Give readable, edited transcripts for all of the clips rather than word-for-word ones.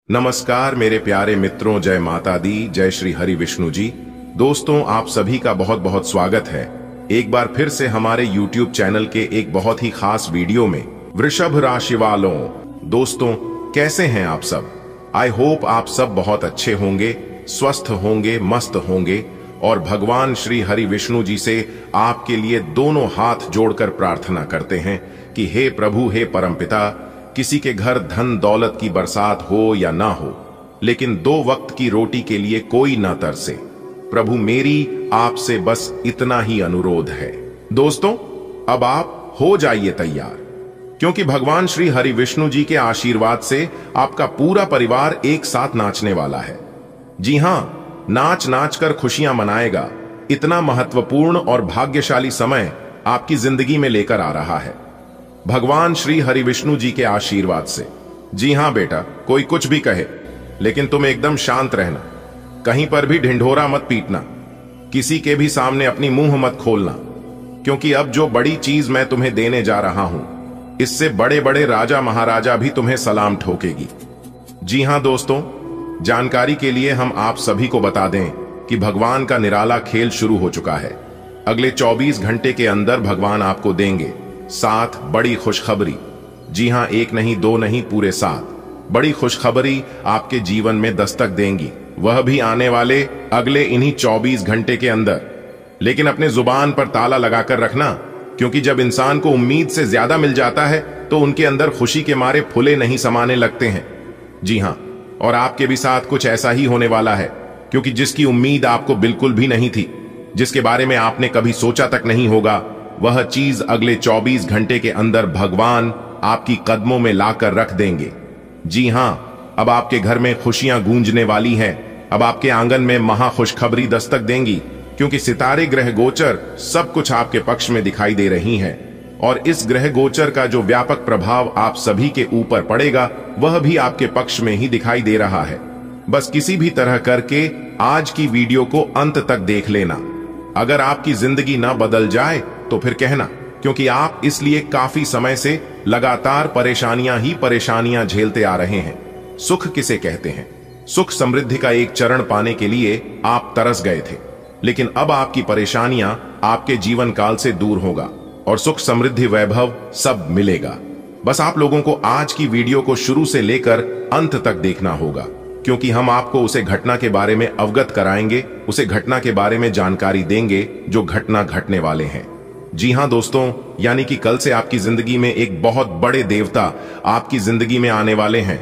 नमस्कार मेरे प्यारे मित्रों, जय माता दी, जय श्री हरि विष्णु जी। दोस्तों, आप सभी का बहुत बहुत स्वागत है एक बार फिर से हमारे YouTube चैनल के एक बहुत ही खास वीडियो में। वृषभ राशि वालों, दोस्तों कैसे हैं आप सब? आई होप आप सब बहुत अच्छे होंगे, स्वस्थ होंगे, मस्त होंगे और भगवान श्री हरि विष्णु जी से आपके लिए दोनों हाथ जोड़कर प्रार्थना करते हैं कि हे प्रभु, हे परमपिता, किसी के घर धन दौलत की बरसात हो या ना हो, लेकिन 2 वक्त की रोटी के लिए कोई ना तरसे। प्रभु, मेरी आपसे बस इतना ही अनुरोध है। दोस्तों, अब आप हो जाइए तैयार, क्योंकि भगवान श्री हरि विष्णु जी के आशीर्वाद से आपका पूरा परिवार एक साथ नाचने वाला है। जी हां, नाच नाच कर खुशियां मनाएगा। इतना महत्वपूर्ण और भाग्यशाली समय आपकी जिंदगी में लेकर आ रहा है भगवान श्री हरि विष्णु जी के आशीर्वाद से। जी हां बेटा, कोई कुछ भी कहे, लेकिन तुम एकदम शांत रहना, कहीं पर भी ढिंढोरा मत पीटना, किसी के भी सामने अपनी मुंह मत खोलना, क्योंकि अब जो बड़ी चीज मैं तुम्हें देने जा रहा हूं, इससे बड़े बड़े राजा महाराजा भी तुम्हें सलाम ठोकेगी। जी हां दोस्तों, जानकारी के लिए हम आप सभी को बता दें कि भगवान का निराला खेल शुरू हो चुका है। अगले 24 घंटे के अंदर भगवान आपको देंगे 7 बड़ी खुशखबरी। जी हां, 1 नहीं, 2 नहीं, पूरे 7 बड़ी खुशखबरी आपके जीवन में दस्तक देंगी, वह भी आने वाले अगले इन्हीं 24 घंटे के अंदर। लेकिन अपने जुबान पर ताला लगाकर रखना, क्योंकि जब इंसान को उम्मीद से ज्यादा मिल जाता है तो उनके अंदर खुशी के मारे फुले नहीं समाने लगते हैं। जी हां, और आपके भी साथ कुछ ऐसा ही होने वाला है, क्योंकि जिसकी उम्मीद आपको बिल्कुल भी नहीं थी, जिसके बारे में आपने कभी सोचा तक नहीं होगा, वह चीज अगले 24 घंटे के अंदर भगवान आपकी कदमों में लाकर रख देंगे। जी हां, अब आपके घर में खुशियां गूंजने वाली हैं। अब आपके आंगन में महा खुशखबरी दस्तक देंगी, क्योंकि सितारे, ग्रह गोचर सब कुछ आपके पक्ष में दिखाई दे रही हैं। और इस ग्रह गोचर का जो व्यापक प्रभाव आप सभी के ऊपर पड़ेगा, वह भी आपके पक्ष में ही दिखाई दे रहा है। बस किसी भी तरह करके आज की वीडियो को अंत तक देख लेना। अगर आपकी जिंदगी ना बदल जाए तो फिर कहना, क्योंकि आप इसलिए काफी समय से लगातार परेशानियां ही परेशानियां झेलते आ रहे हैं। सुख किसे कहते हैं? सुख समृद्धि का एक चरण पाने के लिए आप तरस गए थे, लेकिन अब आपकी परेशानियां आपके जीवन काल से दूर होगा और सुख समृद्धि वैभव सब मिलेगा। बस आप लोगों को आज की वीडियो को शुरू से लेकर अंत तक देखना होगा, क्योंकि हम आपको उसे घटना के बारे में अवगत कराएंगे, उसे घटना के बारे में जानकारी देंगे जो घटना घटने वाले हैं। जी हां दोस्तों, यानी कि कल से आपकी जिंदगी में एक बहुत बड़े देवता आपकी जिंदगी में आने वाले हैं,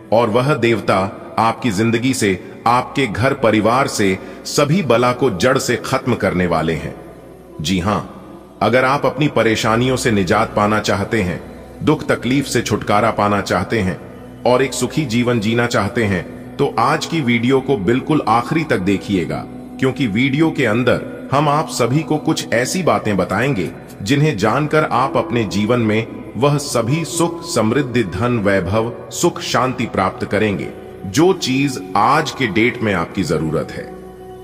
और वह देवता आपकी जिंदगी से, आपके घर परिवार से सभी बला को जड़ से खत्म करने वाले हैं। जी हां, अगर आप अपनी परेशानियों से निजात पाना चाहते हैं, दुख तकलीफ से छुटकारा पाना चाहते हैं और एक सुखी जीवन जीना चाहते हैं, तो आज की वीडियो को बिल्कुल आखिरी तक देखिएगा, क्योंकि वीडियो के अंदर हम आप सभी को कुछ ऐसी बातें बताएंगे जिन्हें जानकर आप अपने जीवन में वह सभी सुख समृद्धि, धन, वैभव, सुख, शांति प्राप्त करेंगे, जो चीज आज के डेट में आपकी जरूरत है।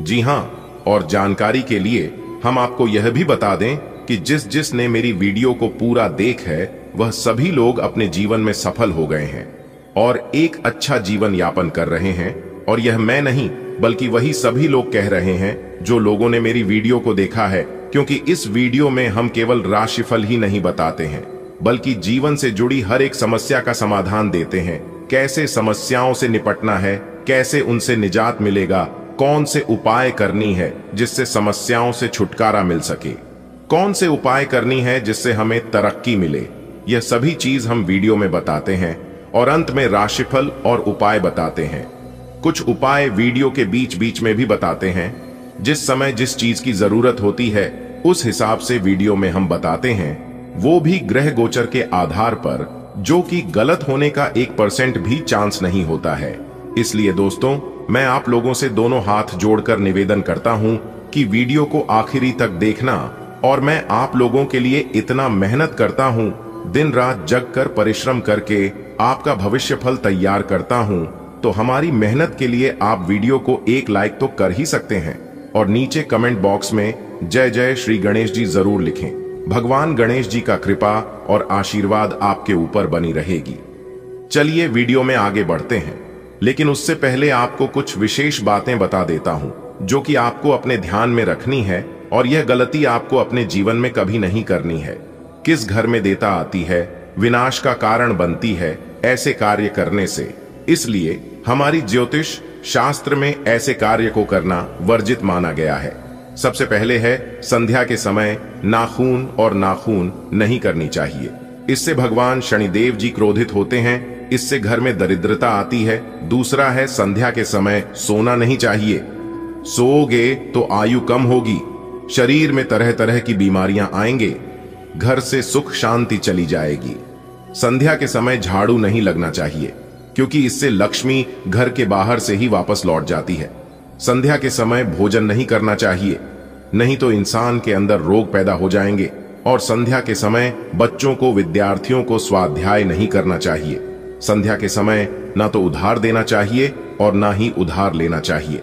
जी हां, और जानकारी के लिए हम आपको यह भी बता दें कि जिसने मेरी वीडियो को पूरा देख है, वह सभी लोग अपने जीवन में सफल हो गए हैं और एक अच्छा जीवन यापन कर रहे हैं। और यह मैं नहीं, बल्कि वही सभी लोग कह रहे हैं जो लोगों ने मेरी वीडियो को देखा है, क्योंकि इस वीडियो में हम केवल राशिफल ही नहीं बताते हैं, बल्कि जीवन से जुड़ी हर एक समस्या का समाधान देते हैं। कैसे समस्याओं से निपटना है, कैसे उनसे निजात मिलेगा, कौन से उपाय करनी है जिससे समस्याओं से छुटकारा मिल सके, कौन से उपाय करनी है जिससे हमें तरक्की मिले, यह सभी चीज हम वीडियो में बताते हैं। और अंत में राशिफल और उपाय बताते हैं। कुछ उपाय वीडियो के बीच बीच में भी बताते हैं। जिस समय जिस चीज की जरूरत होती है, उस हिसाब से वीडियो में हम बताते हैं, वो भी ग्रह गोचर के आधार पर, जो कि गलत होने का 1% भी चांस नहीं होता है। इसलिए दोस्तों, मैं आप लोगों से दोनों हाथ जोड़कर निवेदन करता हूं कि वीडियो को आखिरी तक देखना। और मैं आप लोगों के लिए इतना मेहनत करता हूं, दिन रात जग कर परिश्रम करके आपका भविष्य फल तैयार करता हूं, तो हमारी मेहनत के लिए आप वीडियो को एक लाइक तो कर ही सकते हैं और नीचे कमेंट बॉक्स में जय जय श्री गणेश जी जरूर लिखें। भगवान गणेश जी का कृपा और आशीर्वाद आपके ऊपर बनी रहेगी। चलिए वीडियो में आगे बढ़ते हैं। लेकिन उससे पहले आपको कुछ विशेष बातें बता देता हूं जो कि आपको अपने ध्यान में रखनी है, और यह गलती आपको अपने जीवन में कभी नहीं करनी है। किस घर में देता आती है, विनाश का कारण बनती है ऐसे कार्य करने से। इसलिए हमारी ज्योतिष शास्त्र में ऐसे कार्य को करना वर्जित माना गया है। सबसे पहले है, संध्या के समय नाखून और नाखून नहीं करनी चाहिए। इससे भगवान शनिदेव जी क्रोधित होते हैं, इससे घर में दरिद्रता आती है। दूसरा है, संध्या के समय सोना नहीं चाहिए। सोओगे तो आयु कम होगी, शरीर में तरह तरह की बीमारियां आएंगे, घर से सुख शांति चली जाएगी। संध्या के समय झाड़ू नहीं लगना चाहिए, क्योंकि इससे लक्ष्मी घर के बाहर से ही वापस लौट जाती है। संध्या के समय भोजन नहीं करना चाहिए, नहीं तो इंसान के अंदर रोग पैदा हो जाएंगे। और संध्या के समय बच्चों को, विद्यार्थियों को स्वाध्याय नहीं करना चाहिए। संध्या के समय ना तो उधार देना चाहिए और ना ही उधार लेना चाहिए।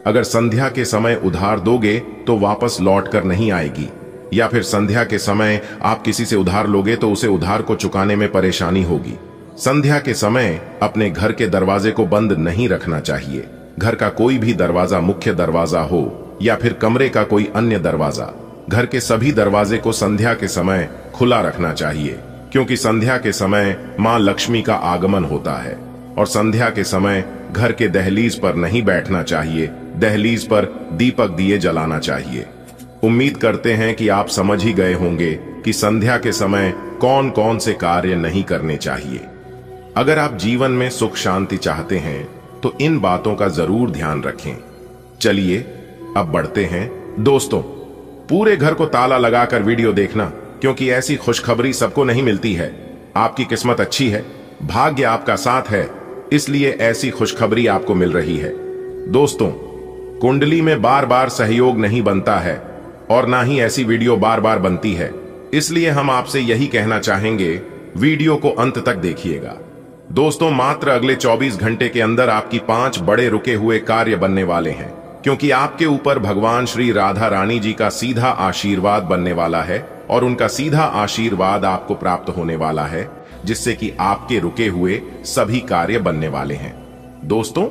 अगर संध्या के समय उधार दोगे तो वापस लौट कर नहीं आएगी, या फिर संध्या के समय आप किसी से उधार लोगे तो उसे उधार को चुकाने में परेशानी होगी। संध्या के समय अपने घर के दरवाजे को बंद नहीं रखना चाहिए। घर का कोई भी दरवाजा, मुख्य दरवाजा हो या फिर कमरे का कोई अन्य दरवाजा, घर के सभी दरवाजे को संध्या के समय खुला रखना चाहिए, क्योंकि संध्या के समय मां लक्ष्मी का आगमन होता है। और संध्या के समय घर के दहलीज पर नहीं बैठना चाहिए, दहलीज पर दीपक दिए जलाना चाहिए। उम्मीद करते हैं कि आप समझ ही गए होंगे कि संध्या के समय कौन कौन से कार्य नहीं करने चाहिए। अगर आप जीवन में सुख शांति चाहते हैं तो इन बातों का जरूर ध्यान रखें। चलिए अब बढ़ते हैं। दोस्तों, पूरे घर को ताला लगाकर वीडियो देखना, क्योंकि ऐसी खुशखबरी सबको नहीं मिलती है। आपकी किस्मत अच्छी है, भाग्य आपका साथ है, इसलिए ऐसी खुशखबरी आपको मिल रही है। दोस्तों, कुंडली में बार बार सहयोग नहीं बनता है और ना ही ऐसी वीडियो बार बार बनती है, इसलिए हम आपसे यही कहना चाहेंगे, वीडियो को अंत तक देखिएगा। दोस्तों, मात्र अगले 24 घंटे के अंदर आपकी 5 बड़े रुके हुए कार्य बनने वाले हैं, क्योंकि आपके ऊपर भगवान श्री राधा रानी जी का सीधा आशीर्वाद बनने वाला है और उनका सीधा आशीर्वाद आपको प्राप्त होने वाला है, जिससे कि आपके रुके हुए सभी कार्य बनने वाले हैं। दोस्तों,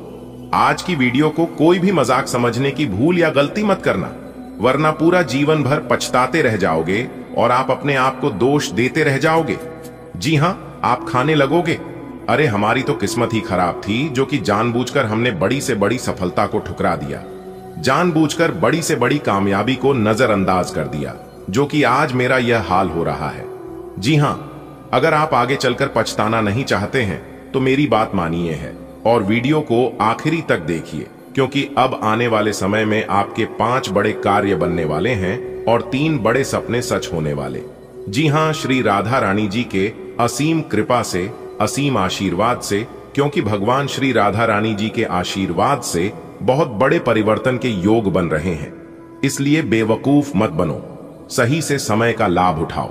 आज की वीडियो को कोई भी मजाक समझने की भूल या गलती मत करना, वरना पूरा जीवन भर पछताते रह जाओगे और आप अपने आप को दोष देते रह जाओगे। जी हां, आप खाने लगोगे, अरे हमारी तो किस्मत ही खराब थी जो कि जानबूझकर हमने बड़ी से बड़ी सफलता को ठुकरा दिया, जानबूझकर बड़ी से बड़ी कामयाबी को नजरअंदाज कर दिया, जो कि आज मेरा यह हाल हो रहा है। जी हां, अगर आप आगे चलकर पछताना नहीं चाहते हैं तो मेरी बात मानिए है और वीडियो को आखिरी तक देखिए, क्योंकि अब आने वाले समय में आपके 5 बड़े कार्य बनने वाले हैं और 3 बड़े सपने सच होने वाले। जी हां, श्री राधा रानी जी के असीम कृपा से, असीम आशीर्वाद से, क्योंकि भगवान श्री राधा रानी जी के आशीर्वाद से बहुत बड़े परिवर्तन के योग बन रहे हैं। इसलिए बेवकूफ मत बनो, सही से समय का लाभ उठाओ,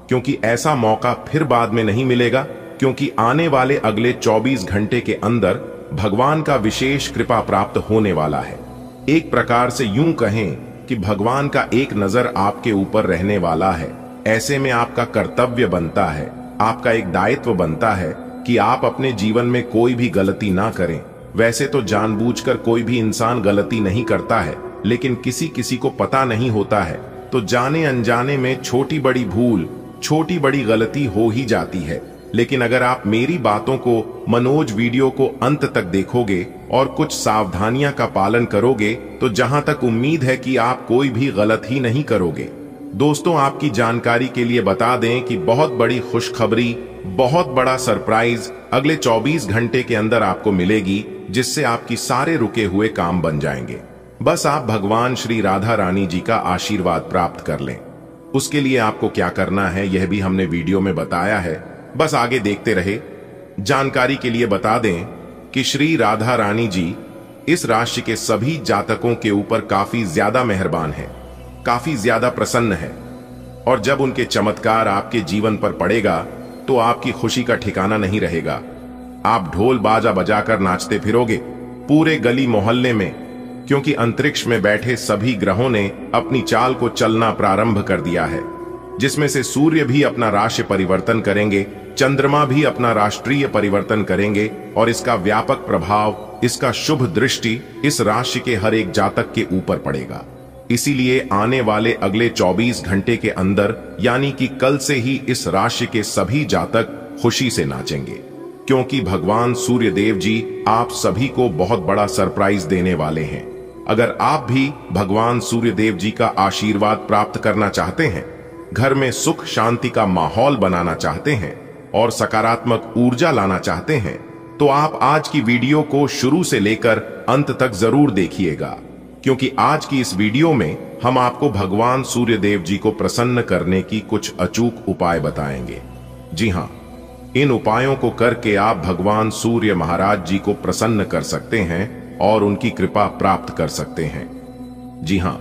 क्योंकि ऐसा मौका फिर बाद में नहीं मिलेगा, क्योंकि आने वाले अगले 24 घंटे के अंदर भगवान का विशेष कृपा प्राप्त होने वाला है। एक प्रकार से यूं कहें कि भगवान का एक नजर आपके ऊपर रहने वाला है। ऐसे में आपका कर्तव्य बनता है, आपका एक दायित्व बनता है कि आप अपने जीवन में कोई भी गलती ना करें। वैसे तो जानबूझकर कोई भी इंसान गलती नहीं करता है, लेकिन किसी किसी को पता नहीं होता है, तो जाने अनजाने में छोटी बड़ी भूल, छोटी बड़ी गलती हो ही जाती है। लेकिन अगर आप मेरी बातों को, मनोज वीडियो को अंत तक देखोगे और कुछ सावधानियां का पालन करोगे, तो जहां तक उम्मीद है कि आप कोई भी गलत ही नहीं करोगे। दोस्तों, आपकी जानकारी के लिए बता दें कि बहुत बड़ी खुशखबरी, बहुत बड़ा सरप्राइज अगले 24 घंटे के अंदर आपको मिलेगी, जिससे आपकी सारे रुके हुए काम बन जाएंगे। बस आप भगवान श्री राधा रानी जी का आशीर्वाद प्राप्त कर लें। उसके लिए आपको क्या करना है यह भी हमने वीडियो में बताया है, बस आगे देखते रहे। जानकारी के लिए बता दें कि श्री राधा रानी जी इस राशि के सभी जातकों के ऊपर काफी ज्यादा मेहरबान है, काफी ज्यादा प्रसन्न है, और जब उनके चमत्कार आपके जीवन पर पड़ेगा तो आपकी खुशी का ठिकाना नहीं रहेगा। आप ढोल बाजा बजाकर नाचते फिरोगे पूरे गली मोहल्ले में, क्योंकि अंतरिक्ष में बैठे सभी ग्रहों ने अपनी चाल को चलना प्रारंभ कर दिया है, जिसमें से सूर्य भी अपना राशि परिवर्तन करेंगे चंद्रमा भी अपना राष्ट्रीय परिवर्तन करेंगे और इसका व्यापक प्रभाव, इसका शुभ दृष्टि इस राशि के हर एक जातक के ऊपर पड़ेगा। इसीलिए आने वाले अगले 24 घंटे के अंदर यानी कि कल से ही इस राशि के सभी जातक खुशी से नाचेंगे, क्योंकि भगवान सूर्य देव जी आप सभी को बहुत बड़ा सरप्राइज देने वाले हैं। अगर आप भी भगवान सूर्य देव जी का आशीर्वाद प्राप्त करना चाहते हैं, घर में सुख शांति का माहौल बनाना चाहते हैं और सकारात्मक ऊर्जा लाना चाहते हैं, तो आप आज की वीडियो को शुरू से लेकर अंत तक जरूर देखिएगा, क्योंकि आज की इस वीडियो में हम आपको भगवान सूर्य देव जी को प्रसन्न करने की कुछ अचूक उपाय बताएंगे। जी हां, इन उपायों को करके आप भगवान सूर्य महाराज जी को प्रसन्न कर सकते हैं और उनकी कृपा प्राप्त कर सकते हैं। जी हां,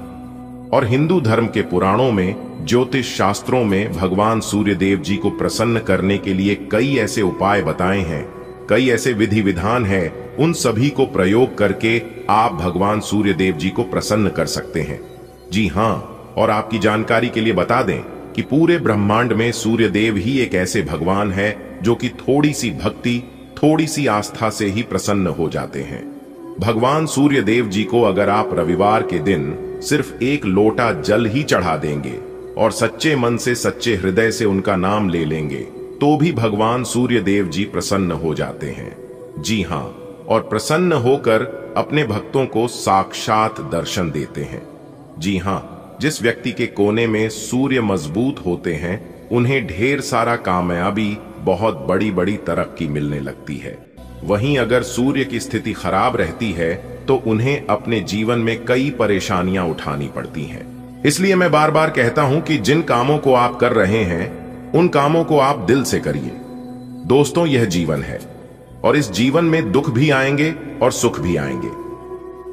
और हिंदू धर्म के पुराणों में, ज्योतिष शास्त्रों में भगवान सूर्य देव जी को प्रसन्न करने के लिए कई ऐसे उपाय बताए हैं, कई ऐसे विधि विधान हैं। उन सभी को प्रयोग करके आप भगवान सूर्य देव जी को प्रसन्न कर सकते हैं। जी हां, और आपकी जानकारी के लिए बता दें कि पूरे ब्रह्मांड में सूर्य देव ही एक ऐसे भगवान है जो कि थोड़ी सी भक्ति, थोड़ी सी आस्था से ही प्रसन्न हो जाते हैं। भगवान सूर्य देव जी को अगर आप रविवार के दिन सिर्फ एक लोटा जल ही चढ़ा देंगे और सच्चे मन से, सच्चे हृदय से उनका नाम ले लेंगे, तो भी भगवान सूर्य देव जी प्रसन्न हो जाते हैं। जी हां, और प्रसन्न होकर अपने भक्तों को साक्षात दर्शन देते हैं। जी हां, जिस व्यक्ति के कोने में सूर्य मजबूत होते हैं, उन्हें ढेर सारा कामयाबी, बहुत बड़ी बड़ी तरक्की मिलने लगती है। वहीं अगर सूर्य की स्थिति खराब रहती है तो उन्हें अपने जीवन में कई परेशानियां उठानी पड़ती हैं। इसलिए मैं बार बार कहता हूं कि जिन कामों को आप कर रहे हैं, उन कामों को आप दिल से करिए। दोस्तों, यह जीवन है और इस जीवन में दुख भी आएंगे और सुख भी आएंगे।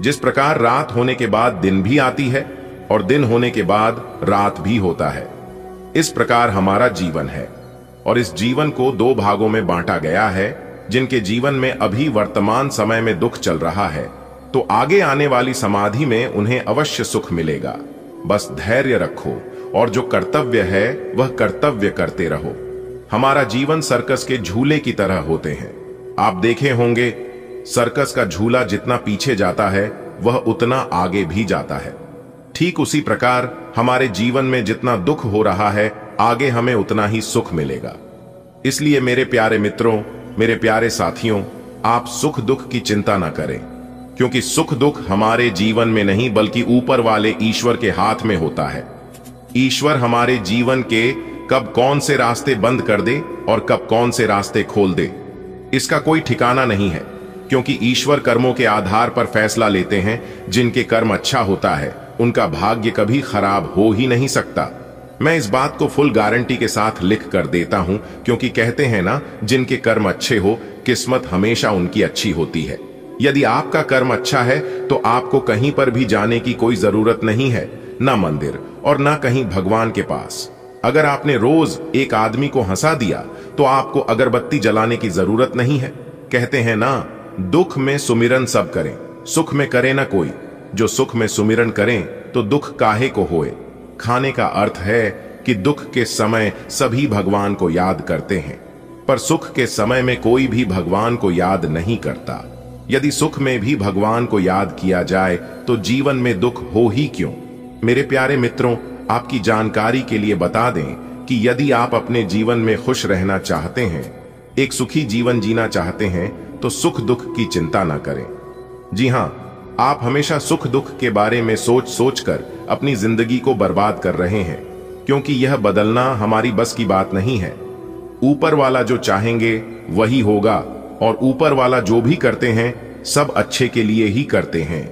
जिस प्रकार रात होने के बाद दिन भी आती है और दिन होने के बाद रात भी होता है, इस प्रकार हमारा जीवन है और इस जीवन को दो भागों में बांटा गया है। जिनके जीवन में अभी वर्तमान समय में दुख चल रहा है, तो आगे आने वाली समाधि में उन्हें अवश्य सुख मिलेगा। बस धैर्य रखो और जो कर्तव्य है वह कर्तव्य करते रहो। हमारा जीवन सर्कस के झूले की तरह होते हैं। आप देखे होंगे, सर्कस का झूला जितना पीछे जाता है वह उतना आगे भी जाता है। ठीक उसी प्रकार हमारे जीवन में जितना दुख हो रहा है, आगे हमें उतना ही सुख मिलेगा। इसलिए मेरे प्यारे मित्रों, मेरे प्यारे साथियों, आप सुख दुख की चिंता ना करें, क्योंकि सुख दुख हमारे जीवन में नहीं बल्कि ऊपर वाले ईश्वर के हाथ में होता है। ईश्वर हमारे जीवन के कब कौन से रास्ते बंद कर दे और कब कौन से रास्ते खोल दे, इसका कोई ठिकाना नहीं है, क्योंकि ईश्वर कर्मों के आधार पर फैसला लेते हैं। जिनके कर्म अच्छा होता है, उनका भाग्य कभी खराब हो ही नहीं सकता। मैं इस बात को फुल गारंटी के साथ लिख कर देता हूं, क्योंकि कहते हैं ना, जिनके कर्म अच्छे हो, किस्मत हमेशा उनकी अच्छी होती है। यदि आपका कर्म अच्छा है तो आपको कहीं पर भी जाने की कोई जरूरत नहीं है, ना मंदिर और ना कहीं भगवान के पास। अगर आपने रोज एक आदमी को हंसा दिया तो आपको अगरबत्ती जलाने की जरूरत नहीं है। कहते हैं ना, दुख में सुमिरन सब करें, सुख में करे ना कोई। जो सुख में सुमिरन करें तो दुख काहे को होए। खाने का अर्थ है कि दुख के समय सभी भगवान को याद करते हैं, पर सुख के समय में कोई भी भगवान को याद नहीं करता। यदि सुख में भी भगवान को याद किया जाए तो जीवन में दुख हो ही क्यों। मेरे प्यारे मित्रों, आपकी जानकारी के लिए बता दें कि यदि आप अपने जीवन में खुश रहना चाहते हैं, एक सुखी जीवन जीना चाहते हैं, तो सुख दुख की चिंता ना करें। जी हां, आप हमेशा सुख दुख के बारे में सोच सोच कर अपनी जिंदगी को बर्बाद कर रहे हैं, क्योंकि यह बदलना हमारी बस की बात नहीं है। ऊपर वाला जो चाहेंगे वही होगा, और ऊपर वाला जो भी करते हैं सब अच्छे के लिए ही करते हैं।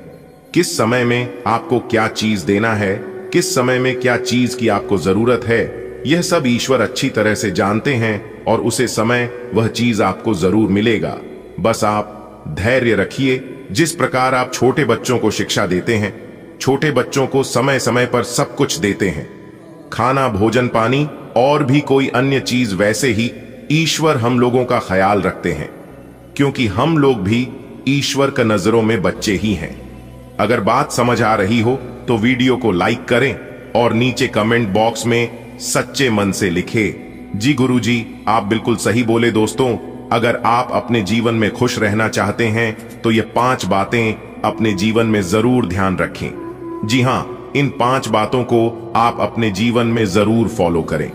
किस समय में आपको क्या चीज देना है, किस समय में क्या चीज की आपको जरूरत है, यह सब ईश्वर अच्छी तरह से जानते हैं और उसे समय वह चीज आपको जरूर मिलेगा। बस आप धैर्य रखिए। जिस प्रकार आप छोटे बच्चों को शिक्षा देते हैं, छोटे बच्चों को समय समय पर सब कुछ देते हैं, खाना, भोजन, पानी और भी कोई अन्य चीज, वैसे ही ईश्वर हम लोगों का ख्याल रखते हैं, क्योंकि हम लोग भी ईश्वर का नजरों में बच्चे ही हैं। अगर बात समझ आ रही हो तो वीडियो को लाइक करें और नीचे कमेंट बॉक्स में सच्चे मन से लिखे जी गुरुजी, आप बिल्कुल सही बोले दोस्तों। अगर आप अपने जीवन में खुश रहना चाहते हैं तो ये 5 बातें अपने जीवन में जरूर ध्यान रखें। जी हाँ, इन 5 बातों को आप अपने जीवन में जरूर फॉलो करें,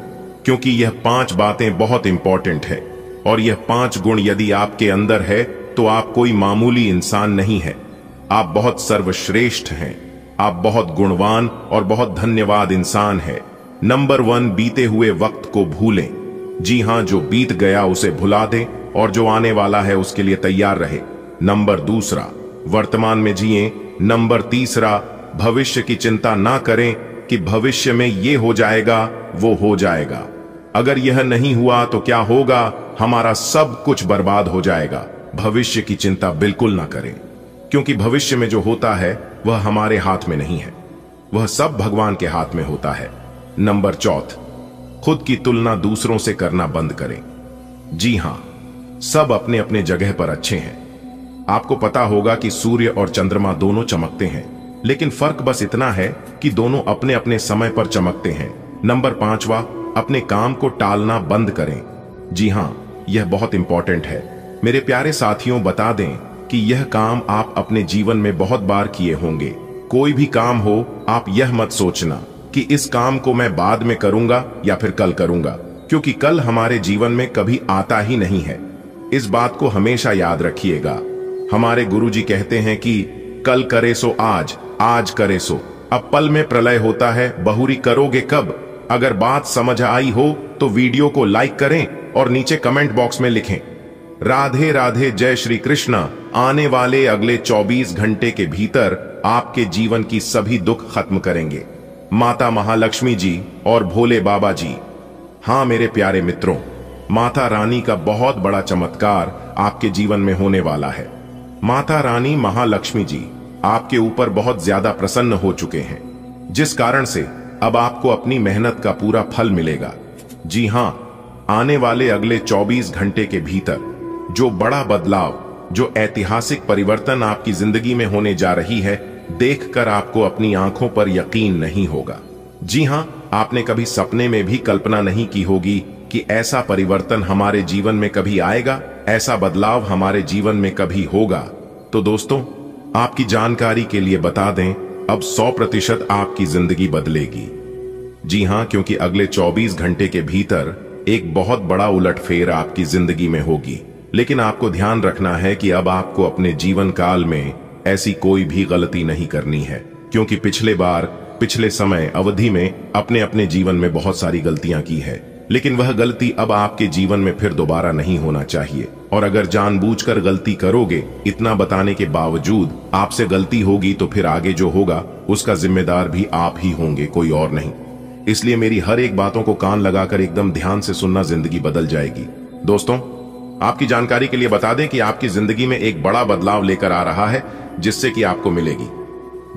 क्योंकि यह 5 बातें बहुत इंपॉर्टेंट है। और यह 5 गुण यदि आपके अंदर है तो आप कोई मामूली इंसान नहीं है, आप बहुत सर्वश्रेष्ठ हैं, आप बहुत गुणवान और बहुत धन्यवाद इंसान है। नंबर 1, बीते हुए वक्त को भूलें। जी हां, जो बीत गया उसे भुला दें और जो आने वाला है उसके लिए तैयार रहे। नंबर 2, वर्तमान में जिएं। नंबर 3, भविष्य की चिंता ना करें कि भविष्य में ये हो जाएगा वो हो जाएगा। अगर यह नहीं हुआ तो क्या होगा, हमारा सब कुछ बर्बाद हो जाएगा। भविष्य की चिंता बिल्कुल ना करें, क्योंकि भविष्य में जो होता है वह हमारे हाथ में नहीं है, वह सब भगवान के हाथ में होता है। नंबर 4, खुद की तुलना दूसरों से करना बंद करें। जी हां, सब अपने अपने जगह पर अच्छे हैं। आपको पता होगा कि सूर्य और चंद्रमा दोनों चमकते हैं, लेकिन फर्क बस इतना है कि दोनों अपने अपने समय पर चमकते हैं। नंबर 5, अपने काम को टालना बंद करें। जी हां, यह बहुत इंपॉर्टेंट है। मेरे प्यारे साथियों, बता दें कि यह काम आप अपने जीवन में बहुत बार किए होंगे। कोई भी काम हो, आप यह मत सोचना कि इस काम को मैं बाद में करूंगा या फिर कल करूंगा, क्योंकि कल हमारे जीवन में कभी आता ही नहीं है। इस बात को हमेशा याद रखिएगा। हमारे गुरुजी कहते हैं कि कल करे सो आज, आज करे सो अब पल में प्रलय होता है, बहुरी करोगे कब। अगर बात समझ आई हो तो वीडियो को लाइक करें और नीचे कमेंट बॉक्स में लिखें राधे राधे, जय श्री कृष्णा। आने वाले अगले 24 घंटे के भीतर आपके जीवन की सभी दुख खत्म करेंगे माता महालक्ष्मी जी और भोले बाबा जी। हां मेरे प्यारे मित्रों, माता रानी का बहुत बड़ा चमत्कार आपके जीवन में होने वाला है। माता रानी महालक्ष्मी जी आपके ऊपर बहुत ज्यादा प्रसन्न हो चुके हैं, जिस कारण से अब आपको अपनी मेहनत का पूरा फल मिलेगा। जी हां, आने वाले अगले 24 घंटे के भीतर जो बड़ा बदलाव, जो ऐतिहासिक परिवर्तन आपकी जिंदगी में होने जा रही है, देखकर आपको अपनी आंखों पर यकीन नहीं होगा। जी हां, आपने कभी सपने में भी कल्पना नहीं की होगी कि ऐसा परिवर्तन हमारे जीवन में कभी आएगा, ऐसा बदलाव हमारे जीवन में कभी होगा। तो दोस्तों, आपकी जानकारी के लिए बता दें, अब 100% आपकी जिंदगी बदलेगी। जी हां, क्योंकि अगले 24 घंटे के भीतर एक बहुत बड़ा उलटफेर आपकी जिंदगी में होगी। लेकिन आपको ध्यान रखना है कि अब आपको अपने जीवन काल में ऐसी कोई भी गलती नहीं करनी है, क्योंकि पिछले समय अवधि में अपने अपने जीवन में बहुत सारी गलतियां की है, लेकिन वह गलती अब आपके जीवन में फिर दोबारा नहीं होना चाहिए। और अगर जानबूझकर गलती करोगे, इतना बताने के बावजूद आपसे गलती होगी, तो फिर आगे जो होगा उसका जिम्मेदार भी आप ही होंगे, कोई और नहीं। इसलिए मेरी हर एक बातों को कान लगाकर एकदम ध्यान से सुनना, जिंदगी बदल जाएगी। दोस्तों, आपकी जानकारी के लिए बता दें कि आपकी जिंदगी में एक बड़ा बदलाव लेकर आ रहा है, जिससे कि आपको मिलेगी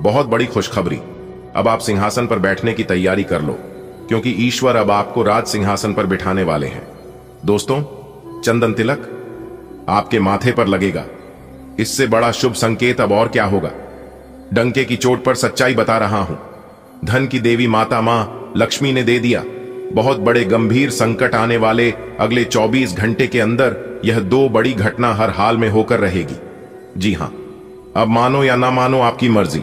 बहुत बड़ी खुशखबरी। अब आप सिंहासन पर बैठने की तैयारी कर लो, क्योंकि ईश्वर अब आपको राज सिंहासन पर बिठाने वाले हैं। दोस्तों, चंदन तिलक आपके माथे पर लगेगा। इससे बड़ा शुभ संकेत अब और क्या होगा। डंके की चोट पर सच्चाई बता रहा हूं, धन की देवी माता मां लक्ष्मी ने दे दिया। बहुत बड़े गंभीर संकट आने वाले अगले 24 घंटे के अंदर यह 2 बड़ी घटना हर हाल में होकर रहेगी। जी हां, अब मानो या ना मानो आपकी मर्जी।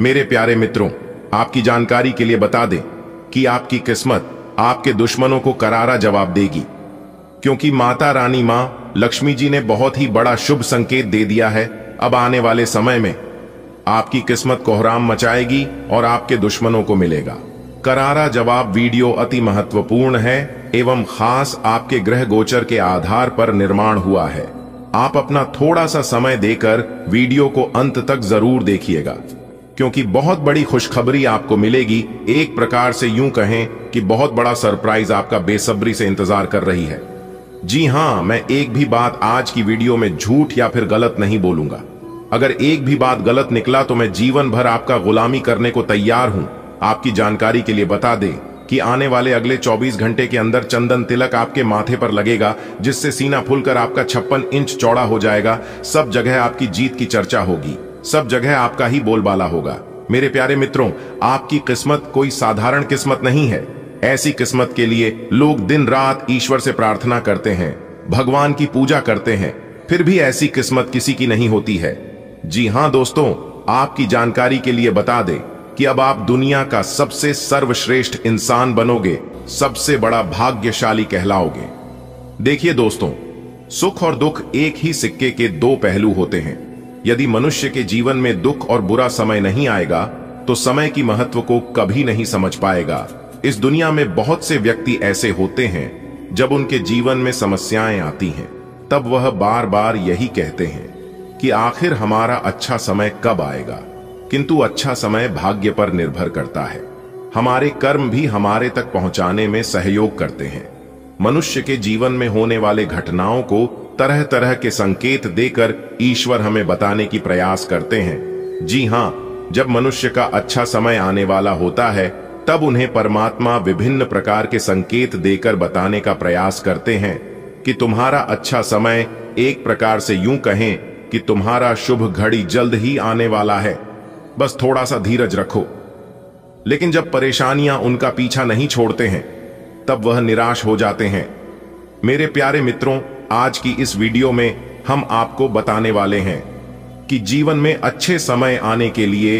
मेरे प्यारे मित्रों, आपकी जानकारी के लिए बता दें कि आपकी किस्मत आपके दुश्मनों को करारा जवाब देगी, क्योंकि माता रानी मां लक्ष्मी जी ने बहुत ही बड़ा शुभ संकेत दे दिया है। अब आने वाले समय में आपकी किस्मत कोहराम मचाएगी और आपके दुश्मनों को मिलेगा करारा जवाब। वीडियो अति महत्वपूर्ण है एवं खास आपके ग्रह गोचर के आधार पर निर्माण हुआ है। आप अपना थोड़ा सा समय देकर वीडियो को अंत तक जरूर देखिएगा, क्योंकि बहुत बड़ी खुशखबरी आपको मिलेगी। एक प्रकार से यूं कहें कि बहुत बड़ा सरप्राइज आपका बेसब्री से इंतजार कर रही है। जी हां, मैं एक भी बात आज की वीडियो में झूठ या फिर गलत नहीं बोलूंगा। अगर एक भी बात गलत निकला तो मैं जीवन भर आपका गुलामी करने को तैयार हूं। आपकी जानकारी के लिए बता दें कि आने वाले अगले 24 घंटे के अंदर चंदन तिलक आपके माथे पर लगेगा, जिससे सीना फूलकर आपका 56 इंच चौड़ा हो जाएगा। सब जगह आपकी जीत की चर्चा होगी, सब जगह आपका ही बोलबाला होगा। मेरे प्यारे मित्रों, आपकी किस्मत कोई साधारण किस्मत नहीं है। ऐसी किस्मत के लिए लोग दिन रात ईश्वर से प्रार्थना करते हैं, भगवान की पूजा करते हैं, फिर भी ऐसी किस्मत किसी की नहीं होती है। जी हां दोस्तों, आपकी जानकारी के लिए बता दें कि अब आप दुनिया का सबसे सर्वश्रेष्ठ इंसान बनोगे, सबसे बड़ा भाग्यशाली कहलाओगे। देखिए दोस्तों, सुख और दुख एक ही सिक्के के दो पहलू होते हैं। यदि मनुष्य के जीवन में दुख और बुरा समय नहीं आएगा तो समय की महत्व को कभी नहीं समझ पाएगा। इस दुनिया में बहुत से व्यक्ति ऐसे होते हैं, जब उनके जीवन में समस्याएं आती हैं तब वह बार बार यही कहते हैं कि आखिर हमारा अच्छा समय कब आएगा। किंतु अच्छा समय भाग्य पर निर्भर करता है। हमारे कर्म भी हमारे तक पहुंचाने में सहयोग करते हैं। मनुष्य के जीवन में होने वाले घटनाओं को तरह तरह के संकेत देकर ईश्वर हमें बताने की प्रयास करते हैं। जी हां, जब मनुष्य का अच्छा समय आने वाला होता है तब उन्हें परमात्मा विभिन्न प्रकार के संकेत देकर बताने का प्रयास करते हैं कि तुम्हारा अच्छा समय, एक प्रकार से यूं कहें कि तुम्हारा शुभ घड़ी जल्द ही आने वाला है, बस थोड़ा सा धीरज रखो। लेकिन जब परेशानियां उनका पीछा नहीं छोड़ते हैं तब वह निराश हो जाते हैं। मेरे प्यारे मित्रों, आज की इस वीडियो में हम आपको बताने वाले हैं कि जीवन में अच्छे समय आने के लिए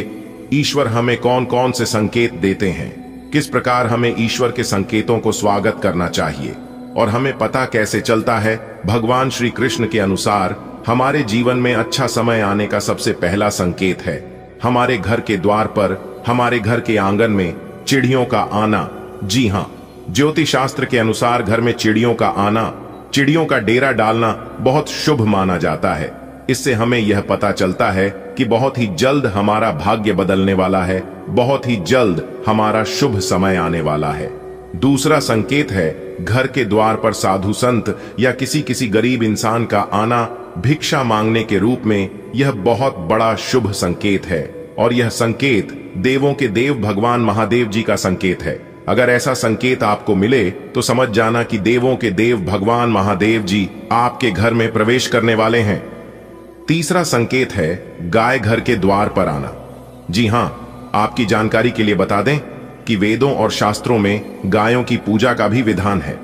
ईश्वर हमें कौन कौन से संकेत देते हैं, किस प्रकार हमें ईश्वर के संकेतों को स्वागत करना चाहिए और हमें पता कैसे चलता है। भगवान श्री कृष्ण के अनुसार हमारे जीवन में अच्छा समय आने का सबसे पहला संकेत है हमारे घर के द्वार पर, हमारे घर के आंगन में चिड़ियों का आना। जी हां, ज्योतिष शास्त्र के अनुसार घर में चिड़ियों का आना, चिड़ियों का डेरा डालना बहुत शुभ माना जाता है। इससे हमें यह पता चलता है कि बहुत ही जल्द हमारा भाग्य बदलने वाला है, बहुत ही जल्द हमारा शुभ समय आने वाला है। दूसरा संकेत है घर के द्वार पर साधु संत या किसी गरीब इंसान का आना भिक्षा मांगने के रूप में। यह बहुत बड़ा शुभ संकेत है और यह संकेत देवों के देव भगवान महादेव जी का संकेत है। अगर ऐसा संकेत आपको मिले तो समझ जाना कि देवों के देव भगवान महादेव जी आपके घर में प्रवेश करने वाले हैं। तीसरा संकेत है गाय घर के द्वार पर आना। जी हां, आपकी जानकारी के लिए बता दें कि वेदों और शास्त्रों में गायों की पूजा का भी विधान है।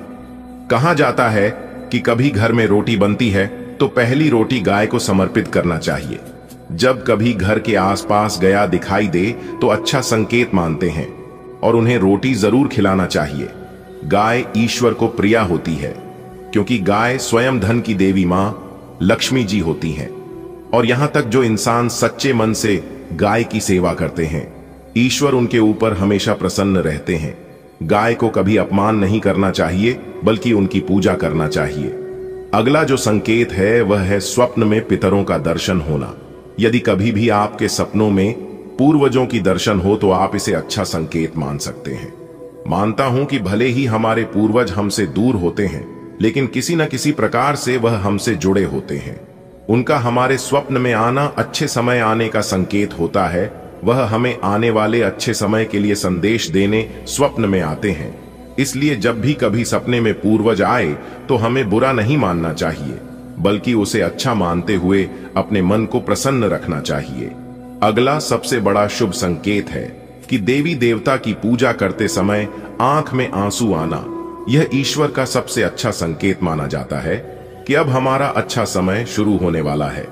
कहा जाता है कि कभी घर में रोटी बनती है तो पहली रोटी गाय को समर्पित करना चाहिए। जब कभी घर के आसपास गया दिखाई दे तो अच्छा संकेत मानते हैं और उन्हें रोटी जरूर खिलाना चाहिए। गाय ईश्वर को प्रिया होती है क्योंकि गाय स्वयं धन की देवी मां लक्ष्मी जी होती हैं। और यहां तक जो इंसान सच्चे मन से गाय की सेवा करते हैं, ईश्वर उनके ऊपर हमेशा प्रसन्न रहते हैं। गाय को कभी अपमान नहीं करना चाहिए बल्कि उनकी पूजा करना चाहिए। अगला जो संकेत है वह है स्वप्न में पितरों का दर्शन होना। यदि कभी भी आपके सपनों में पूर्वजों की दर्शन हो तो आप इसे अच्छा संकेत मान सकते हैं। मानता हूं कि भले ही हमारे पूर्वज हमसे दूर होते हैं, लेकिन किसी न किसी प्रकार से वह हमसे जुड़े होते हैं। उनका हमारे स्वप्न में आना अच्छे समय आने का संकेत होता है। वह हमें आने वाले अच्छे समय के लिए संदेश देने स्वप्न में आते हैं। इसलिए जब भी कभी सपने में पूर्वज आए तो हमें बुरा नहीं मानना चाहिए, बल्कि उसे अच्छा मानते हुए अपने मन को प्रसन्न रखना चाहिए। अगला सबसे बड़ा शुभ संकेत है कि देवी देवता की पूजा करते समय आंख में आंसू आना। यह ईश्वर का सबसे अच्छा संकेत माना जाता है कि अब हमारा अच्छा समय शुरू होने वाला है।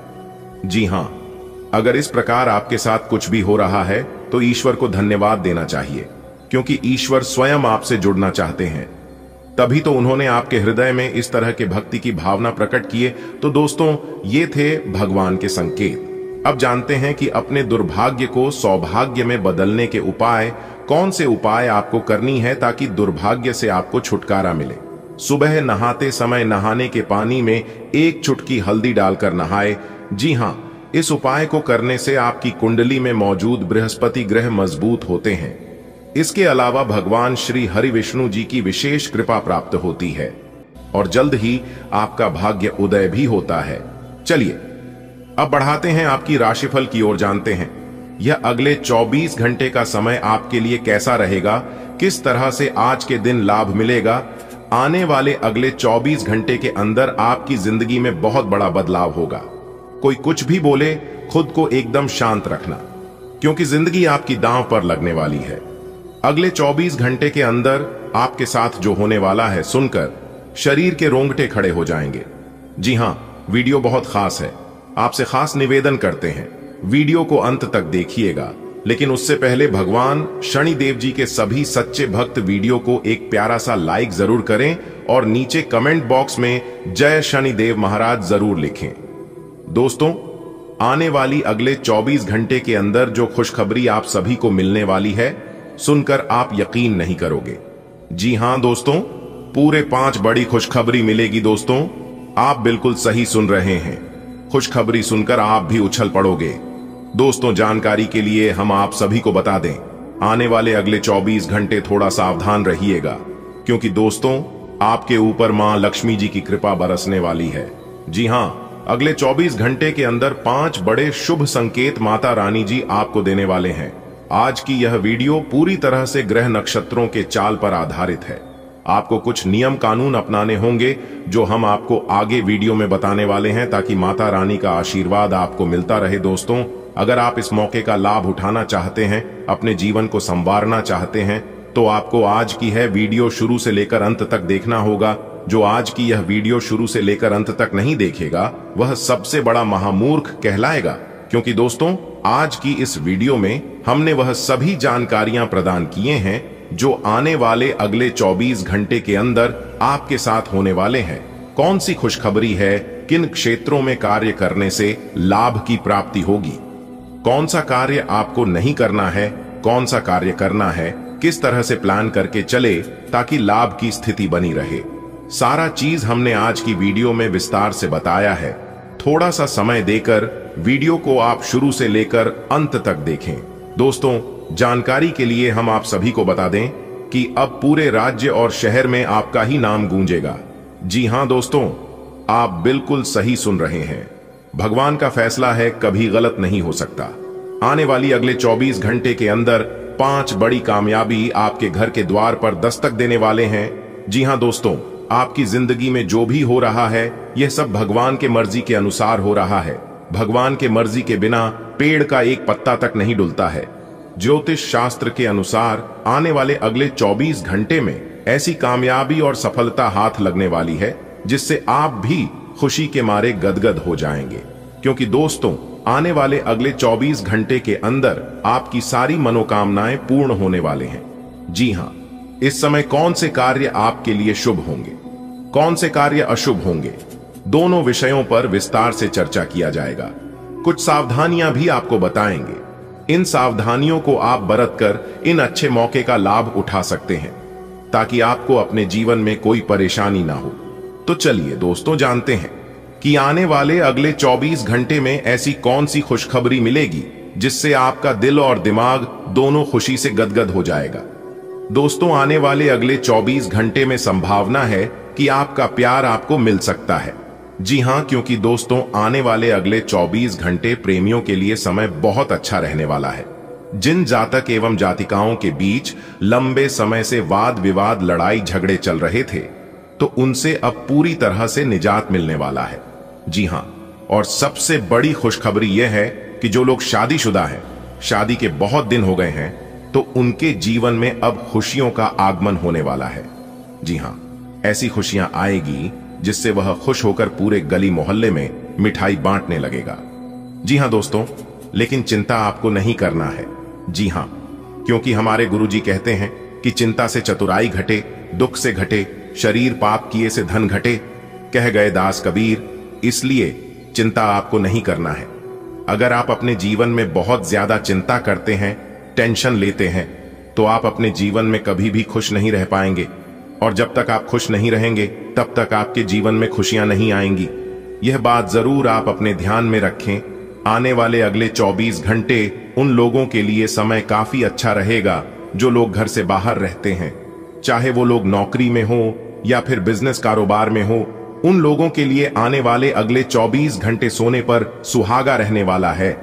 जी हां, अगर इस प्रकार आपके साथ कुछ भी हो रहा है तो ईश्वर को धन्यवाद देना चाहिए, क्योंकि ईश्वर स्वयं आपसे जुड़ना चाहते हैं। तभी तो उन्होंने आपके हृदय में इस तरह के भक्ति की भावना प्रकट किए। तो दोस्तों, ये थे भगवान के संकेत। अब जानते हैं कि अपने दुर्भाग्य को सौभाग्य में बदलने के उपाय, कौन से उपाय आपको करनी है ताकि दुर्भाग्य से आपको छुटकारा मिले। सुबह नहाते समय नहाने के पानी में एक चुटकी हल्दी डालकर नहाए। जी हां, इस उपाय को करने से आपकी कुंडली में मौजूद बृहस्पति ग्रह मजबूत होते हैं। इसके अलावा भगवान श्री हरि विष्णु जी की विशेष कृपा प्राप्त होती है और जल्द ही आपका भाग्य उदय भी होता है। चलिए अब बढ़ाते हैं आपकी राशिफल की ओर, जानते हैं यह अगले 24 घंटे का समय आपके लिए कैसा रहेगा, किस तरह से आज के दिन लाभ मिलेगा। आने वाले अगले 24 घंटे के अंदर आपकी जिंदगी में बहुत बड़ा बदलाव होगा। कोई कुछ भी बोले, खुद को एकदम शांत रखना, क्योंकि जिंदगी आपकी दांव पर लगने वाली है। अगले 24 घंटे के अंदर आपके साथ जो होने वाला है सुनकर शरीर के रोंगटे खड़े हो जाएंगे। जी हां, वीडियो बहुत खास है। आपसे खास निवेदन करते हैं, वीडियो को अंत तक देखिएगा। लेकिन उससे पहले भगवान शनिदेव जी के सभी सच्चे भक्त वीडियो को एक प्यारा सा लाइक जरूर करें और नीचे कमेंट बॉक्स में जय शनिदेव महाराज जरूर लिखें। दोस्तों, आने वाली अगले 24 घंटे के अंदर जो खुशखबरी आप सभी को मिलने वाली है, सुनकर आप यकीन नहीं करोगे। जी हां दोस्तों, पूरे 5 बड़ी खुशखबरी मिलेगी। दोस्तों, आप बिल्कुल सही सुन रहे हैं। खुशखबरी सुनकर आप भी उछल पड़ोगे। दोस्तों, जानकारी के लिए हम आप सभी को बता दें, आने वाले अगले 24 घंटे थोड़ा सावधान रहिएगा, क्योंकि दोस्तों आपके ऊपर मां लक्ष्मी जी की कृपा बरसने वाली है। जी हां, अगले 24 घंटे के अंदर 5 बड़े शुभ संकेत माता रानी जी आपको देने वाले हैं। आज की यह वीडियो पूरी तरह से ग्रह नक्षत्रों के चाल पर आधारित है। आपको कुछ नियम कानून अपनाने होंगे जो हम आपको आगे वीडियो में बताने वाले हैं, ताकि माता रानी का आशीर्वाद आपको मिलता रहे। दोस्तों, अगर आप इस मौके का लाभ उठाना चाहते हैं, अपने जीवन को संवारना चाहते हैं, तो आपको आज की है वीडियो शुरू से लेकर अंत तक देखना होगा। जो आज की यह वीडियो शुरू से लेकर अंत तक नहीं देखेगा, वह सबसे बड़ा महामूर्ख कहलाएगा। क्योंकि दोस्तों, आज की इस वीडियो में हमने वह सभी जानकारियां प्रदान किए हैं जो आने वाले अगले 24 घंटे के अंदर आपके साथ होने वाले हैं। कौन सी खुशखबरी है, किन क्षेत्रों में कार्य करने से लाभ की प्राप्ति होगी, कौन सा कार्य आपको नहीं करना है, कौन सा कार्य करना है, किस तरह से प्लान करके चले ताकि लाभ की स्थिति बनी रहे, सारा चीज हमने आज की वीडियो में विस्तार से बताया है। थोड़ा सा समय देकर वीडियो को आप शुरू से लेकर अंत तक देखें। दोस्तों, जानकारी के लिए हम आप सभी को बता दें कि अब पूरे राज्य और शहर में आपका ही नाम गूंजेगा। जी हां दोस्तों, आप बिल्कुल सही सुन रहे हैं। भगवान का फैसला है, कभी गलत नहीं हो सकता। आने वाली अगले 24 घंटे के अंदर 5 बड़ी कामयाबी आपके घर के द्वार पर दस्तक देने वाले हैं। जी हां दोस्तों, आपकी जिंदगी में जो भी हो रहा है, यह सब भगवान के मर्जी के अनुसार हो रहा है। भगवान के मर्जी के बिना पेड़ का एक पत्ता तक नहीं डुलता है। ज्योतिष शास्त्र के अनुसार आने वाले अगले 24 घंटे में ऐसी कामयाबी और सफलता हाथ लगने वाली है जिससे आप भी खुशी के मारे गदगद हो जाएंगे। क्योंकि दोस्तों, आने वाले अगले 24 घंटे के अंदर आपकी सारी मनोकामनाएं पूर्ण होने वाले हैं। जी हां, इस समय कौन से कार्य आपके लिए शुभ होंगे, कौन से कार्य अशुभ होंगे, दोनों विषयों पर विस्तार से चर्चा किया जाएगा। कुछ सावधानियां भी आपको बताएंगे। इन सावधानियों को आप बरतकर इन अच्छे मौके का लाभ उठा सकते हैं, ताकि आपको अपने जीवन में कोई परेशानी ना हो। तो चलिए दोस्तों, जानते हैं कि आने वाले अगले 24 घंटे में ऐसी कौन सी खुशखबरी मिलेगी जिससे आपका दिल और दिमाग दोनों खुशी से गदगद हो जाएगा। दोस्तों, आने वाले अगले 24 घंटे में संभावना है कि आपका प्यार आपको मिल सकता है। जी हां, क्योंकि दोस्तों, आने वाले अगले 24 घंटे प्रेमियों के लिए समय बहुत अच्छा रहने वाला है। जिन जातक एवं जातिकाओं के बीच लंबे समय से वाद विवाद, लड़ाई झगड़े चल रहे थे, तो उनसे अब पूरी तरह से निजात मिलने वाला है। जी हां, और सबसे बड़ी खुशखबरी यह है कि जो लोग शादीशुदा हैं, शादी के बहुत दिन हो गए हैं, तो उनके जीवन में अब खुशियों का आगमन होने वाला है। जी हां, ऐसी खुशियां आएगी जिससे वह खुश होकर पूरे गली मोहल्ले में मिठाई बांटने लगेगा। जी हां दोस्तों, लेकिन चिंता आपको नहीं करना है। जी हां, क्योंकि हमारे गुरुजी कहते हैं कि चिंता से चतुराई घटे, दुख से घटे, शरीर पाप किए से धन घटे, कह गए दास कबीर। इसलिए चिंता आपको नहीं करना है। अगर आप अपने जीवन में बहुत ज्यादा चिंता करते हैं, टेंशन लेते हैं, तो आप अपने जीवन में कभी भी खुश नहीं रह पाएंगे। और जब तक आप खुश नहीं रहेंगे, तब तक आपके जीवन में खुशियां नहीं आएंगी। यह बात जरूर आप अपने ध्यान में रखें। आने वाले अगले 24 घंटे उन लोगों के लिए समय काफी अच्छा रहेगा जो लोग घर से बाहर रहते हैं, चाहे वो लोग नौकरी में हो या फिर बिजनेस कारोबार में हो। उन लोगों के लिए आने वाले अगले 24 घंटे सोने पर सुहागा रहने वाला है।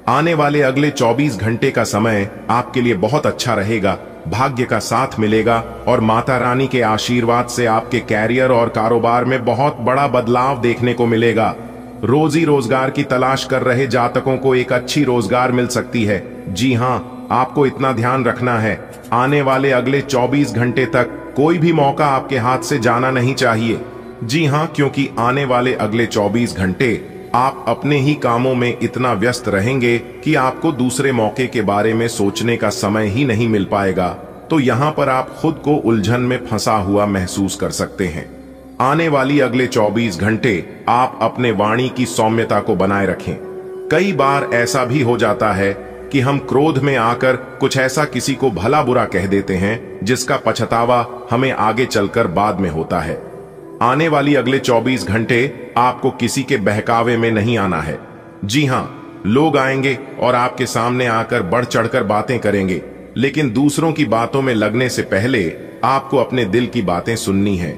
आने वाले अगले 24 घंटे का समय आपके लिए बहुत अच्छा रहेगा। भाग्य का साथ मिलेगा और माता रानी के आशीर्वाद से आपके कैरियर और कारोबार में बहुत बड़ा बदलाव देखने को मिलेगा। रोजी रोजगार की तलाश कर रहे जातकों को एक अच्छी रोजगार मिल सकती है। जी हां, आपको इतना ध्यान रखना है, आने वाले अगले 24 घंटे तक कोई भी मौका आपके हाथ से जाना नहीं चाहिए। जी हां, क्योंकि आने वाले अगले 24 घंटे आप अपने ही कामों में इतना व्यस्त रहेंगे कि आपको दूसरे मौके के बारे में सोचने का समय ही नहीं मिल पाएगा। तो यहां पर आप खुद को उलझन में फंसा हुआ महसूस कर सकते हैं। आने वाली अगले 24 घंटे आप अपने वाणी की सौम्यता को बनाए रखें। कई बार ऐसा भी हो जाता है कि हम क्रोध में आकर कुछ ऐसा किसी को भला बुरा कह देते हैं जिसका पछतावा हमें आगे चलकर बाद में होता है। आने वाली अगले 24 घंटे आपको किसी के बहकावे में नहीं आना है। जी हां, लोग आएंगे और आपके सामने आकर बढ़ चढ़कर बातें करेंगे, लेकिन दूसरों की बातों में लगने से पहले आपको अपने दिल की बातें सुननी है।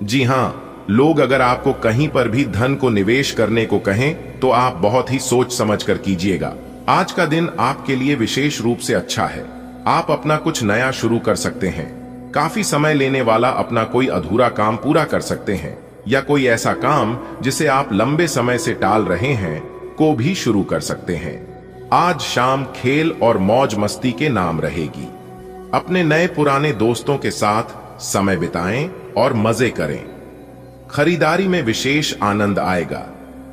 जी हां, लोग अगर आपको कहीं पर भी धन को निवेश करने को कहें तो आप बहुत ही सोच समझ कर कीजिएगा। आज का दिन आपके लिए विशेष रूप से अच्छा है। आप अपना कुछ नया शुरू कर सकते हैं। काफी समय लेने वाला अपना कोई अधूरा काम पूरा कर सकते हैं, या कोई ऐसा काम जिसे आप लंबे समय से टाल रहे हैं को भी शुरू कर सकते हैं। आज शाम खेल और मौज मस्ती के नाम रहेगी। अपने नए पुराने दोस्तों के साथ समय बिताएं और मजे करें। खरीदारी में विशेष आनंद आएगा।